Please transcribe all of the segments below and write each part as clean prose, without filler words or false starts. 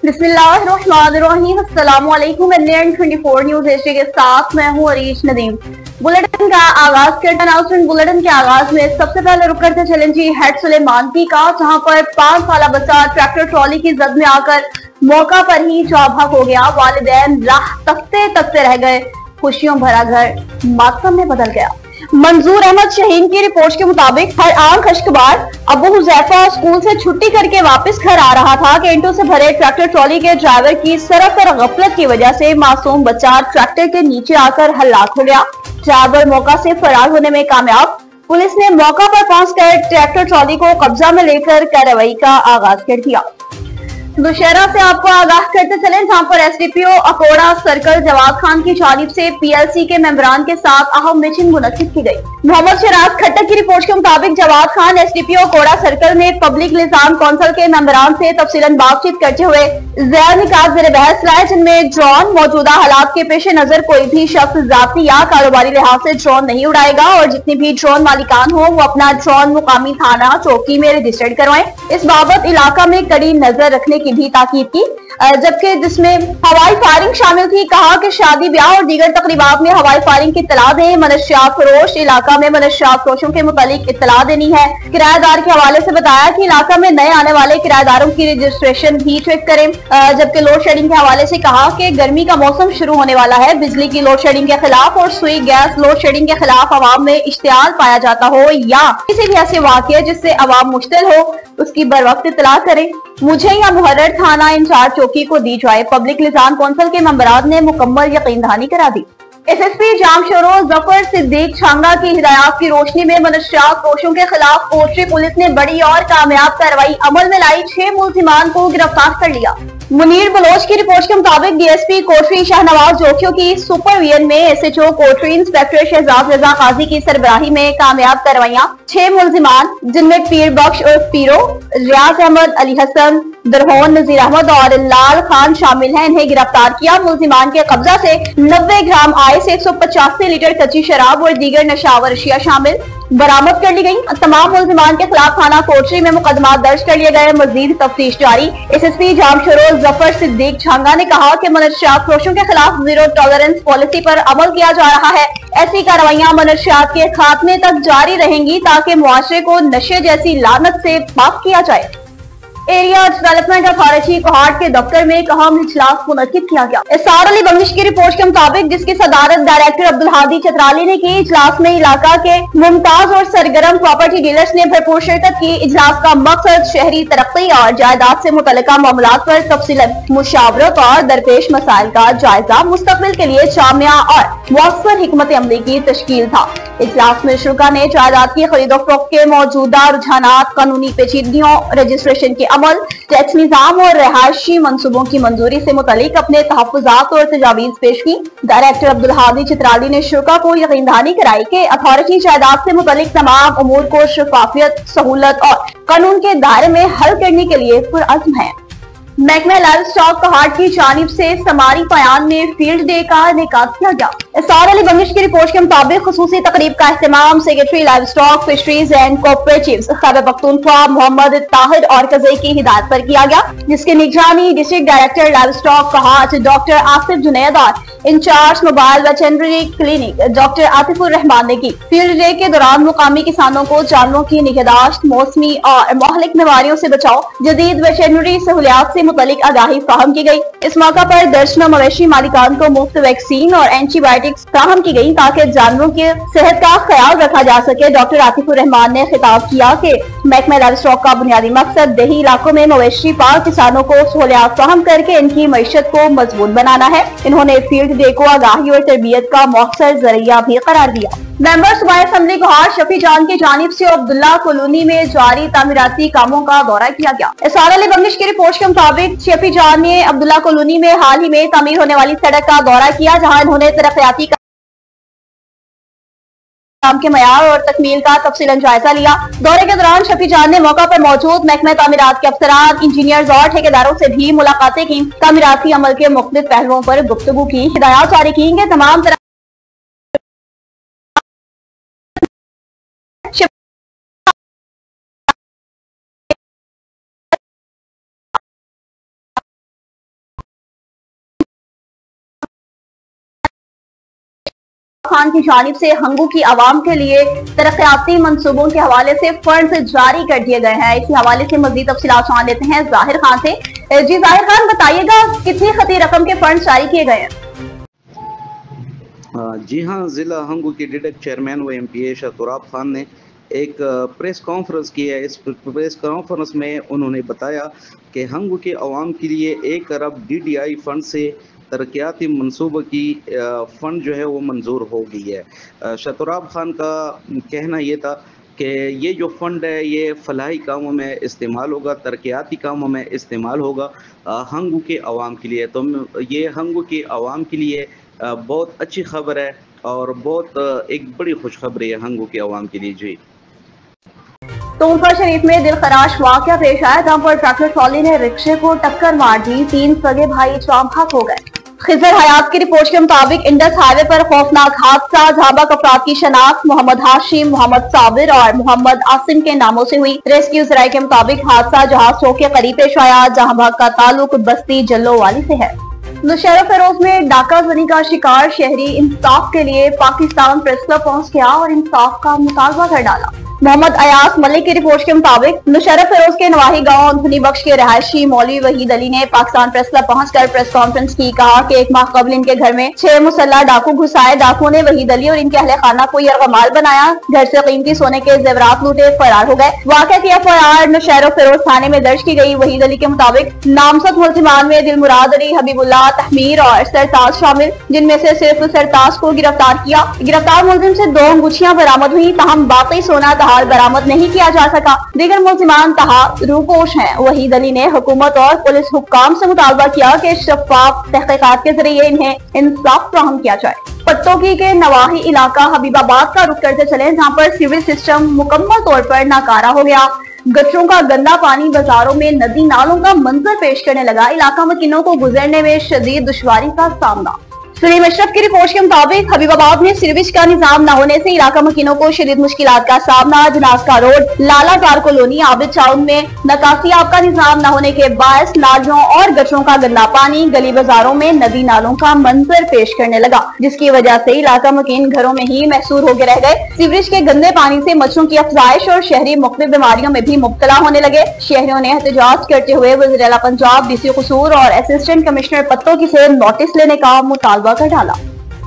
बिस्मिल्लाहिर्रहमानिर्रहीम। अस्सलामुअलैकुम। Indian 24 news Asia के साथ मैं हूँ अरीश नदीम। बुलेटिन का आगाज करते अनाउंसमेंट बुलेटिन के आगाज में सबसे पहले रुक करते चलें जी हेड सुलेमान की का, जहां पर 5 साल बच्चा ट्रैक्टर ट्रॉली की जद में आकर मौका पर ही चौभक हो गया। वालिदैन राह तकते तकते रह गए, खुशियों भरा घर मातम में बदल गया। मंजूर अहमद शहीन की रिपोर्ट के मुताबिक हर आम खश्कबार अबू हुजैफा स्कूल से छुट्टी करके वापस घर आ रहा था कि ईंटों से भरे ट्रैक्टर ट्रॉली के ड्राइवर की सरफ और गफलत की वजह से मासूम बच्चा ट्रैक्टर के नीचे आकर हलाक हो गया। ड्राइवर मौका से फरार होने में कामयाब। पुलिस ने मौका पर पहुंचकर ट्रैक्टर ट्रॉली को कब्जा में लेकर कार्रवाई का आगाज कर दिया। दुशहरा से आपको आगाह करते चले, जहां पर एसडीपीओ अकोड़ा सर्कल जवाद खान की जानिब से पीएलसी के मेंबरान के साथ अहम मीटिंग मुनक्किद की गई। मोहम्मद शराज खट्टर की रिपोर्ट के मुताबिक जवाद खान एसडीपीओ अकोड़ा सर्कल ने पब्लिक निजाम कौंसिल के मेंबरान से तफसीलन बातचीत करते हुए ज़ैर निकात ज़ेर बहस लाए, जिनमें ड्रोन मौजूदा हालात के पेश नजर कोई भी शख्स जाती या कारोबारी लिहाज से ड्रोन नहीं उड़ाएगा और जितनी भी ड्रोन मालिकान हो वो अपना ड्रोन मुकामी थाना चौकी में रजिस्टर्ड करवाएं। इस बाबत इलाका में कड़ी नजर रखने की भी ताकीद की, जबकि जिसमें हवाई फायरिंग शामिल थी। कहा कि शादी ब्याह और दीगर तकरीबात में हवाई फायरिंग की इत्तला दें। मनशियात फरोश इलाका में मनशियात फरोशों के मुतालिक इत्तला देनी है। किराएदार के हवाले से बताया कि इलाका में नए आने वाले किराएदारों की रजिस्ट्रेशन भी चेक करें। जबकि लोड शेडिंग के हवाले से कहा कि गर्मी का मौसम शुरू होने वाला है, बिजली की लोड शेडिंग के खिलाफ और सुई गैस लोड शेडिंग के खिलाफ अवाम में इश्तियाल पाया जाता हो या किसी भी ऐसे वाक़ये जिससे अवाम मुश्तिल हो उसकी बर वक्त इत्तला करें। मुझे या मुहर्रर थाना इंचार्ज चौकी को दी जाए। पब्लिक निजाम कौंसिल के मेंबरान ने मुकम्मल यकीन दहानी करा दी। एसएसपी जामशोरो जफर सिद्दीक छांगा की हिदायत की रोशनी में मनशियात फरोशों के खिलाफ कोटरी पुलिस ने बड़ी और कामयाब कार्रवाई अमल में लाई। 6 मुलजिमान को गिरफ्तार कर लिया। मुनीर बलोच की रिपोर्ट के मुताबिक डीएसपी कोटरी शाहनवाज जोखियों की सुपरविजन में एसएचओ कोटरी इंस्पेक्टर शहजाद रजा काजी की सरबराही में कामयाब कार्रवाइयां। 6 मुलजिमान जिनमें पीर बख्श और पीरो, रियाज अहमद, अली हसन, दरहोन, नजीर अहमद और लाल खान शामिल हैं, इन्हें गिरफ्तार किया। मुलजिमान के कब्जा से 90 ग्राम आइस, 185 लीटर कच्ची शराब और दीगर नशावर अशिया शामिल बरामद कर ली गई। तमाम मुलजिमान के खिलाफ थाना कोटरी में मुकदमा दर्ज कर लिए गए। मजीद तफ्तीश जारी। एसएसपी जामशोरो जफर सिद्दीक छांगा ने कहा कि मनशियात फरोशों के खिलाफ जीरो टॉलरेंस पॉलिसी पर अमल किया जा रहा है। ऐसी कार्रवाइयां मनशियात के खात्मे तक जारी रहेंगी ताकि मुआशरे को नशे जैसी लानत से पाक किया जाए। एरिया डेवलपमेंट अथॉरिटी कोहाट के दफ्तर में एक अहम इजलास मुनक्किद किया गया। एसआर अली बंगिश की रिपोर्ट के मुताबिक जिसकी सदारत डायरेक्टर अब्दुल हादी चतराली ने की, इजलास में इलाका के मुमताज और सरगर्म प्रॉपर्टी डीलर्स ने भरपूर शिरकत की। इजलास का मकसद शहरी तरक्की और जायदाद से मुतल्लिका मामलात पर तफसीलन मुशावरत और दरपेश मसाइल का जायजा, मुस्तकबिल के लिए जामिया और मौसर हिकमत अमली की तश्कील था। इजलास में शुरा ने जायदाद की खरीदो फरोख्त के मौजूदा रुझानात, कानूनी पेचीदगियों, रजिस्ट्रेशन के अमल, टैक्स निजाम और रहायशी मंसूबों की मंजूरी से मुतालिक अपने तहफ्फुजात और तजावीज पेश की। डायरेक्टर अब्दुल हादी चित्राली ने शुरा को यकीन दहानी कराई कि अथॉरिटी जायदाद से मुतालिक तमाम उमूर को शफाफियत, सहूलत और कानून के दायरे में हल करने के लिए पुरअज़्म है। महकमा लाइव स्टॉक कोहाट की जानिब से समारी पयान में फील्ड डे का इनेकाद किया गया। एसआर अली बंगिश की रिपोर्ट के मुताबिक खुसूसी तकरीब का एहतमाम secretary livestock, fisheries and cooperatives Khyber Pakhtunkhwa Mohammad Tahir Orakzai की हिदायत पर किया गया, जिसकी निगरानी district director livestock Kohat doctor Asif Junaid और in charge mobile veterinary clinic doctor Atifur Rahman ने की। फील्ड डे के दौरान मुकामी किसानों को जानवरों की निगहदाश्त, मौसमी और मोहलिक बीमारियों से बचाव, जदीद वेटरनरी सहूलियात से मुतालिक आगाही फराहम की गई। इस मौका पर दर्जनों मवेशी मालिकान को मुफ्त वैक्सीन और एंटीबायोटिक्स फराहम की गई ताकि जानवरों की सेहत का ख्याल रखा जा सके। डॉक्टर आतिफुर रहमान ने खिताब किया कि महकमा लाइव स्टॉक का बुनियादी मकसद देही इलाकों में मवेशी पाल किसानों को सहूलियात फराहम करके इनकी मईशत को मजबूत बनाना है। इन्होंने फील्ड डे को आगाही और तरबियत का मौसर जरिया भी करार दिया। मेंबर सूबाई असेंबली कोहाट शफी जान की जानिब से अब्दुल्ला कॉलोनी में जारी तामीराती कामों का दौरा किया गया। एसआर अली बंगिश की रिपोर्ट के मुताबिक शफी जान ने अब्दुल्ला कॉलोनी में हाल ही में तामीर होने वाली सड़क का दौरा किया, जहां इन्होंने तरक्याती काम के मयार और तकमील का तफसीलन जायजा लिया। दौरे के दौरान शफी जान ने मौका पर मौजूद महकमा तामीरात के अफसरान, इंजीनियर्स और ठेकेदारों से भी मुलाकातें की। तामीराती अमल के मुख्तलिफ पहलुओं पर गुफ्तगू की। हिदायत जारी की कि तमाम तरह खान की जानिब से हंगू की आवाम के लिए तरक्याती मंसूबों के हवाले से फंड जारी कर दिए गए हैं। इसी हवाले से मजीद तफसीलात जान लेते हैं जाहिर खान से। जी जाहिर खान, बताइएगा कितनी खती रकम के फंड जारी किए गए हैं? जी हाँ, ज़िला हंगू के डिडक्ट चेयरमैन व MPA शतुराब खान ने एक प्रेस कॉन्फ्रेंस की है। इस प्रेस कॉन्फ्रेंस में उन्होंने बताया कि हंगू के अवाम के लिए 1 अरब DDI फंड से तरक्याती मनसूबों की फ़ंड जो है वो मंजूर हो गई है। शतुराब खान का कहना ये था कि ये जो फ़ंड है ये फलाही कामों में इस्तेमाल होगा, तरक्याती कामों में इस्तेमाल होगा हंगू के अवाम के लिए। तो ये हंगू के अवाम के लिए बहुत अच्छी खबर है और बहुत एक बड़ी खुशखबरी है हंगू के अवाम के लिए। जी, टोंका शरीफ में दिलखराश वाकया पेश आया, जहां पर ट्रैक्टर ट्रॉली ने रिक्शे को टक्कर मार दी। 3 सगे भाई जाम भाग हो गए। खिजर हयात की रिपोर्ट के मुताबिक इंडस हाईवे पर खौफनाक हादसा, जहां अफराद की शनाख्त मोहम्मद हाशिम, मोहम्मद साबिर और मोहम्मद आसिम के नामों से हुई। रेस्क्यू जराये के मुताबिक हादसा जहाज चौक के करीब पेश आया, जहां भाग का ताल्लुक बस्ती जल्लोवाली से है। नौशहरा फेरोज में डाका जनी का शिकार शहरी इंसाफ के लिए पाकिस्तान प्रेस क्लब पहुंच गया और इंसाफ का मुतालबा कर डाला। मोहम्मद अयास मलिक की रिपोर्ट के मुताबिक नौशहरा फेरोज के नवाही गांव अंथनी बख्श के रहायशी मौलवी वहीद अली ने पाकिस्तान प्रेस क्लब पहुंचकर प्रेस कॉन्फ्रेंस की। कहा कि 1 माह कबल इनके घर में 6 मुसल्ला डाकू घुसाए। डाकुओं ने वहीद अली और इनके अहले खाना को यरगमाल बनाया, घर से कीमती सोने के जेवरात लूटे, फरार हो गए। वाकया की FIR नौशहरा फेरोज थाने में दर्ज की गई। वहीद अली के मुताबिक नामजद मुलजिमान में दिलमुराद अली, हबीबुल्लाह, तहमीर और सरताज शामिल, जिनमें से सिर्फ सरताज को गिरफ्तार किया। गिरफ्तार मुलजिम से 2 अंगूठियां बरामद हुई, तहम बाकी सोना बरामद नहीं किया जा सका। दीगर मुलजिमान तहा रूपोश हैं। वहीद अली ने हुकूमत और पुलिस हुक्काम से मुतालबा किया कि शफाफ तहकीकात के जरिए इन्हें इंसाफ फराहम किया जाए। पट्टोकी के नवाही इलाका हबीबाबाद का रुख करते चले, जहाँ पर सिविल सिस्टम मुकम्मल तौर पर नाकारा हो गया। गटरों का गंदा पानी बाजारों में नदी नालों का मंजर पेश करने लगा। इलाका मकीनों को गुजरने में शदीद दुश्वारी का सामना। सलीम अशरफ की रिपोर्ट के मुताबिक हबीबाबाद में सीवरेज का निजाम न होने से इलाका मकीनों को शदीद मुश्किलात का सामना। जनाजका road, Lalazar colony, Abid town में निकासी आब का निजाम न होने के बायस नालियों और गटरों का गंदा पानी गली बाजारों में नदी नालों का मंजर पेश करने लगा, जिसकी वजह से इलाका मकीन घरों में ही महसूर होकर रह गए। सीवरेज के गंदे पानी से मच्छरों की अफजाइश और शहरी मुख्तलिफ बीमारियों में भी मुब्तला होने लगे। शहरियों ने एहतजाज करते हुए वज़ीर आला पंजाब, DC कसूर और असिस्टेंट कमिश्नर पत्तोकी से नोटिस लेने का मुतालबा कर डाला।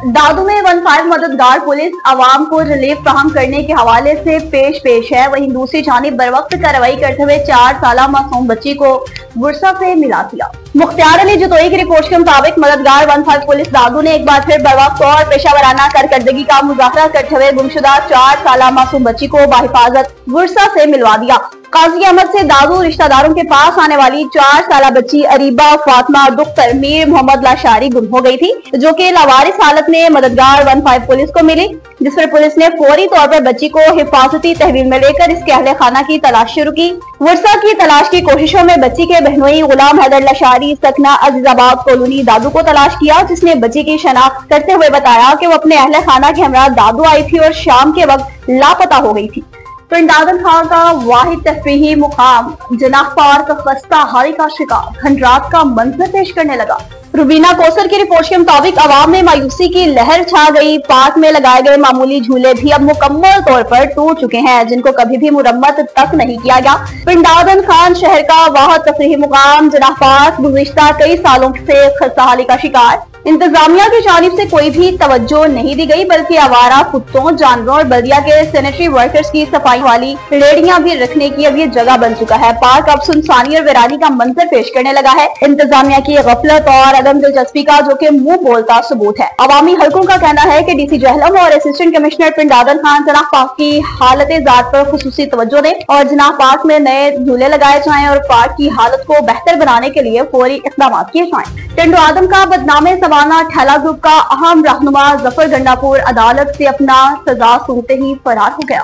दादू में 15 मददगार पुलिस आवाम को रिलीफ फराहम करने के हवाले से पेश है। वहीं दूसरी जानिब बर वक्त कार्रवाई करते हुए 4 साला मासूम बच्ची को वर्षा से मिला दिया। मुख्तार अली जतोई की रिपोर्ट के मुताबिक मददगार 15 पुलिस दादू ने एक बार फिर बर वक्त और पेशावराना कारकर्दगी का मुजाहरा करते हुए गुमशुदा 4 साला मासूम बच्ची को बाहिफाजत वर्षा से मिलवा दिया। काजी अहमद से दादू रिश्तेदारों के पास आने वाली 4 साला बच्ची अरीबा फातिमा दुख्तर मीर मोहम्मद लाशारी गुम हो गई थी, जो कि लावारिस हालत में मददगार 15 पुलिस को मिली, जिस पर पुलिस ने फौरी तौर पर बच्ची को हिफाजती तहवील में लेकर इसके अहले खाना की तलाश शुरू की। वर्षा की तलाश की कोशिशों में बच्ची के बहनोई गुलाम हैदर लाशारी सकना अजीजाबाद कॉलोनी दादू को तलाश किया, जिसने बच्ची की शनाख्त करते हुए बताया कि वो अपने अहले खाना के हमरा दादू आई थी और शाम के वक्त लापता हो गई थी। पिंडादन खान का वाहिद तफरीही मुकाम जनाह पार्क खस्ता हाली का शिकार खंडरात का मंजर पेश करने लगा। रुबीना कौसर की रिपोर्ट के मुताबिक आवाम में मायूसी की लहर छा गई। पार्क में लगाए गए मामूली झूले भी अब मुकम्मल तौर पर टूट चुके हैं, जिनको कभी भी मुरम्मत तक नहीं किया गया। पिंडादन खान शहर का वाहिद तफरीही मुकाम जनाह पार्क गुज़िश्ता कई सालों से खस्ता हाली का शिकार। इंतजामिया की जानिब से कोई भी तवज्जो नहीं दी गई, बल्कि आवारा कुत्तों, जानवरों और बल्दिया के सैनिटरी वर्कर्स की सफाई वाली रेडियां भी रखने की अब ये जगह बन चुका है। पार्क अब सुनसानी और वीरानी का मंजर पेश करने लगा है। इंतजामिया की गफलत और अदम दिलचस्पी का जो कि मुंह बोलता सबूत है। अवामी हलकों का कहना है कि DC जहलम और असिस्टेंट कमिश्नर पिंडादन खान जनाह पार्क की हालत जात पर खुसूसी तवज्जो दें और जनाह पार्क में नए झूले लगाए जाएं और पार्क की हालत को बेहतर बनाने के लिए फौरी इकदाम किए जाएं। टेंडो आदम का बदनामे सवाना ठेला ग्रुप का अहम रहनुमा जफर गंडापुर अदालत से अपना सजा सुनते ही फरार हो गया।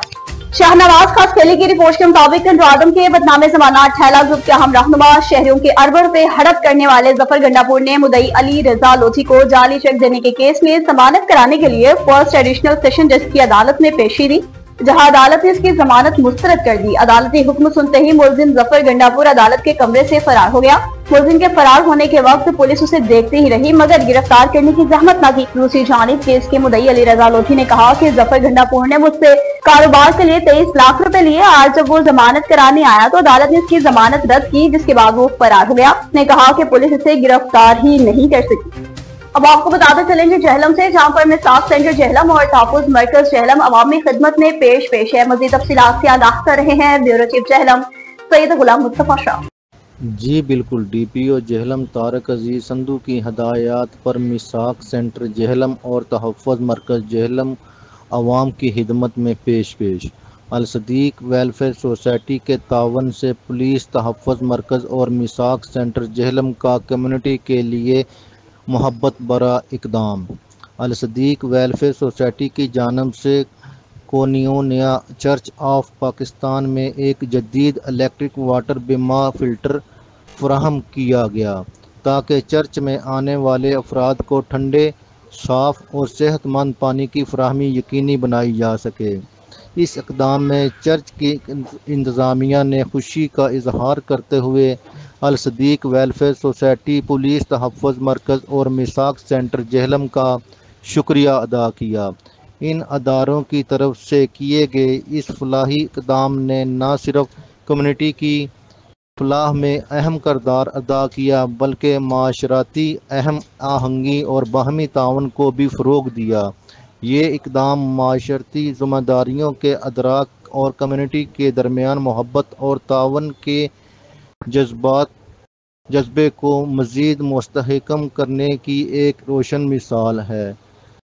शाहनवाज खास खेली की रिपोर्ट के मुताबिक टेंडो आदम के बदनामे जमाना ठेला ग्रुप के अहम रहनुमा शहरियों के अरबों रुपए हड़प करने वाले जफर गंडापुर ने मुदई अली रजा लोधी को जाली चेक देने के केस में जमानत कराने के लिए फर्स्ट एडिशनल सेशन जज की अदालत में पेशी दी। जहां अदालत ने इसकी जमानत मुस्तरद कर दी। अदालती हुक्म सुनते ही मुलजिम जफर गंडापुर अदालत के कमरे से फरार हो गया। मुलजिम के फरार होने के वक्त पुलिस उसे देखती ही रही मगर गिरफ्तार करने की जहमत न की। दूसरी जानिब केस के मुद्दई अली रजा लोधी ने कहा कि जफर गंडापुर ने मुझसे कारोबार के लिए 23 लाख रुपए लिए। आज जब वो जमानत कराने आया तो अदालत ने इसकी जमानत रद्द की, जिसके बाद वो फरार हो गया। उसने कहा कि पुलिस इसे गिरफ्तार ही नहीं कर सकी। अब आपको बताते चलेंगे जहलम से, जहां पर मिसाक सेंटर जहलम और तहफ़्फ़ुज़ मरकज जहलम अवामी खिदमत में पेश है। मज़ीद तफसीलात से आगाह कर रहे हैं ब्यूरो चीफ जहलम सैयद गुलाम मुस्तफा शाह। जी बिल्कुल, DPO जहलम तारक अजीज संधू की हदायत पर मिसाक सेंटर जहलम और तहफ़्फ़ुज़ मरकज जहलम अवाम की खिदमत में पेश अल सदीक वेलफेयर सोसाइटी के तावन से पुलिस तहफ़्फ़ुज़ मरकज़ और मिसाक सेंटर जहलम का कम्युनिटी के लिए मोहब्बत बरा इक़दाम। अल सदीक वेलफेयर सोसाइटी की जानब से कोनियोनिया चर्च ऑफ पाकिस्तान में एक जदीद इलेक्ट्रिक वाटर बीमा फ़िल्टर फराहम किया गया ताकि चर्च में आने वाले अफराद को ठंडे, साफ़ और सेहतमंद पानी की फराहमी यकीनी बनाई जा सके। इस इक़दाम में चर्च की इंतज़ामिया ने खुशी का इजहार करते हुए अल सदीक वेलफेयर सोसाइटी, पुलिस तहफ़्फ़ुज़ मरकज़ और मिसाक सेंटर जहलम का शुक्रिया अदा किया। इन अदारों की तरफ से किए गए इस फलाही इक़दाम ने न सिर्फ कम्युनिटी की फलाह में अहम किरदार अदा किया बल्कि माशराती अहम आहंगी और बाहमी तावन को भी फ़रोग़ दिया। ये इक़दाम माशरती ज़िम्मेदारियों के अदराक और कम्युनिटी के दरमियान मोहब्बत और तावन के जज्बे को मज़ीद मुस्तहकम करने की एक रोशन मिसाल है।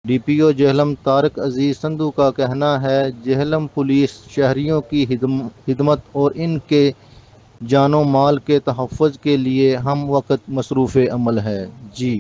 DPO जहलम तारक अजीज संधू का कहना है, जहलम पुलिस शहरियों की खिदमत और इनके जानो माल के तहफ़्फ़ुज़ के लिए हम वक्त मसरूफ़ अमल है। जी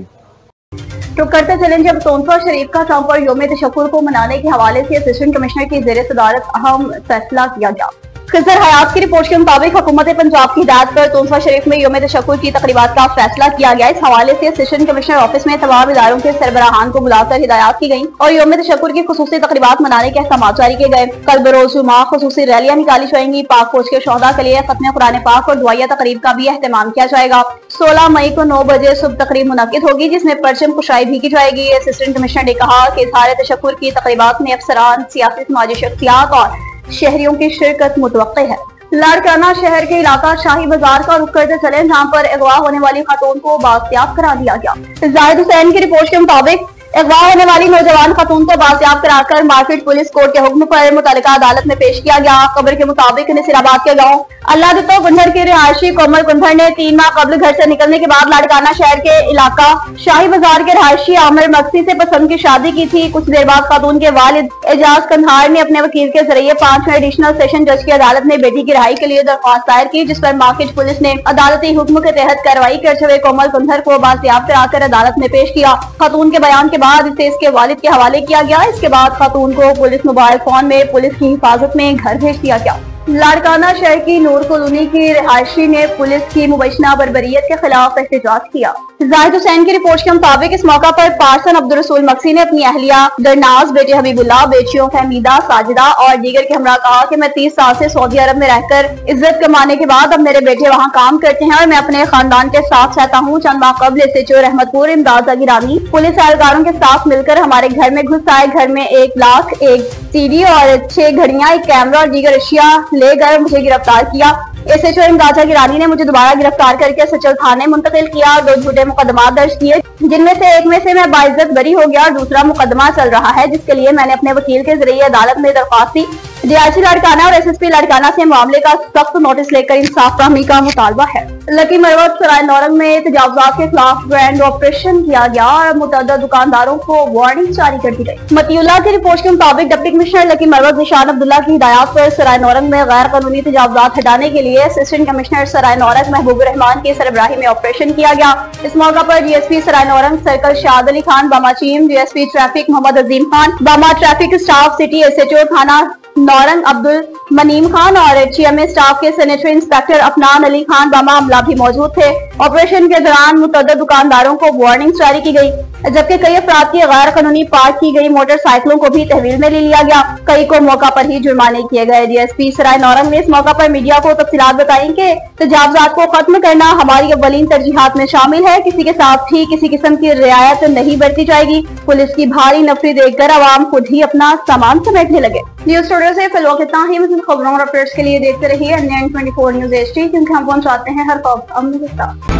तो करते चलेंगे अब तोनसा शरीफ का, जहाँ पर यौम तशक्कुर को मनाने के हवाले से असिस्टेंट कमिश्नर की ज़ेर सदारत अहम फैसला किया गया। खिज़र हयात की रिपोर्ट के मुताबिक हुकूमत पंजाब की हिदायत पर तोनसा शरीफ में यौम तशक्कुर की तकरीबात का फैसला किया गया। इस हवाले से असिस्टेंट कमिश्नर ऑफिस में तमाम इदारों के सरबराहान को बुलाकर हिदायत की गई और यौम तशक्कुर की खुसूसी तकरीबात मनाने के अहकाम जारी किए गए। कल बरोज़ जुमा खुसूसी रैलियां निकाली जाएंगी। पाक फौज के शोहदा के लिए खत्म कुरान पाक और दुआया तकरीब का भी एहतमाम किया जाएगा। 16 मई को 9 बजे सुबह तकरीब मुनक्किद होगी जिसमें परचम कुशाई भी की जाएगी। असिस्टेंट कमिश्नर ने कहा कि इज़हार तशक्कुर की तकरीबात में अफसरान, सियासी समाजी शख्सियात और शहरियों की शिरकत मुतवक्किल है। लाड़काना शहर के इलाका शाही बाजार का रुख करते चले, जहाँ पर अगवा होने वाली खातून को बाजियाब करा दिया गया। जाहिद हुसैन की रिपोर्ट के मुताबिक अगवा होने वाली नौजवान खातून को बाजियाब कराकर मार्केट पुलिस कोर्ट के हुक्म पर मुतल्लिका अदालत में पेश किया गया। खबर के मुताबिक नसीराबाद के गाँव अल्लाह दितो कुंधर के रिहायशी कोमल कुंधर ने 3 माह कबल घर से निकलने के बाद लाड़काना शहर के इलाका शाही बाजार के रिहायशी आमिर मक्सी से पसंद की शादी की थी। कुछ देर बाद खातून के वालिद एजाज कंधार ने अपने वकील के जरिए 5वें एडिशनल सेशन जज की अदालत में बेटी की रिहाई के लिए दरख्वास्त दायर की, जिस पर मार्केट पुलिस ने अदालती हुक्म के तहत कार्रवाई करते हुए कोमल कुंधर को बाजियाब कराकर अदालत में पेश किया। खातून के बयान के बाद इसे इसके वालिद के हवाले किया गया। इसके बाद खातून को पुलिस मोबाइल फोन में पुलिस की हिफाजत में घर भेज दिया गया। लाड़काना शहर की नूर कॉलोनी की रिहायशी ने पुलिस की मुबैना बर्बरियत के खिलाफ एहतजाज किया। जाहिद हुसैन की रिपोर्ट के मुताबिक इस मौका पर पार्सन अब्दुल रसूल मक्सी ने अपनी अहलिया दरनाज, बेटे हबीबुल्लाह, बेटियों फहमीदा, साजिदा और दीगर के हमरा कहा कि मैं 30 साल से सऊदी अरब में रहकर इज्जत कमाने के बाद अब मेरे बेटे वहाँ काम करते हैं और मैं अपने खानदान के साथ रहता हूँ। चंद माह कबल SHO रहमतपुर इमदाद गिरानी पुलिस एहलकारों के साथ मिलकर हमारे घर में घुस आए। घर में 1 लाख, 1 CD और 6 घड़ियां, 1 कैमरा और दीगर अशिया लेकर मुझे गिरफ्तार किया। SHO इमदाद गिरानी ने मुझे दोबारा गिरफ्तार करके सचल थाने मुंतकिल किया। 2 झूठे मुकदमा दर्ज किए, जिनमें से एक में से मैं बाइज्जत बरी हो गया और दूसरा मुकदमा चल रहा है, जिसके लिए मैंने अपने वकील के जरिए अदालत में दरख्वास्त दी। DIC लाड़काना और SSP लाड़काना से मामले का सख्त नोटिस लेकर इंसाफ फहमी का मुतालबा है। लकी मरवत सराय नौरंग में तजावुजात के खिलाफ ग्रैंड ऑपरेशन किया गया और मुतअद्दिद दुकानदारों को वार्निंग जारी कर दी गई। मतीउल्लाह की रिपोर्ट के मुताबिक डिप्टी कमिश्नर लकी मरवत निशान अब्दुल्ला की हिदायत पर सराय नौरंग में गैर कानूनी तजावुजात हटाने के लिए असिस्टेंट कमिश्नर सराय नौरंग महबूब रहमान की सरबराही में ऑपरेशन किया गया। इस मौका पर DSP सराय नौरंग सर्कल शाद अली खान बामा चीम, DSP ट्रैफिक मोहम्मद अजीम खान बामा, ट्रैफिक स्टाफ सिटी SHO थाना नौरंग अब्दुल मनीम खान और HMA स्टाफ के सैनिटरी इंस्पेक्टर अफनान अली खान बामा अमला भी मौजूद थे। ऑपरेशन के दौरान मुतअद्दिद दुकानदारों को वार्निंग जारी की गई, जबकि कई अफराद की गैर कानूनी पार्क की गई मोटरसाइकिलों को भी तहवील में ले लिया गया। कई को मौका पर ही जुर्माने किए गए। DSP सराय नौरंग ने इस मौका पर मीडिया को तफसीलात बताई कि तजावुजात को खत्म करना हमारी अव्वलीन तरजीहात में शामिल है। किसी के साथ भी किसी किस्म की रियायत नहीं बरती जाएगी। पुलिस की भारी नफरी देखकर आवाम खुद ही अपना सामान समेटने लगे। न्यूज स्टूडियो से फिलहाल इतना ही। खबरों और अपडेट्स के लिए देखते रहिए N24 न्यूज HD, क्योंकि हम पहुंचाते हैं हर खबर अपने साथ।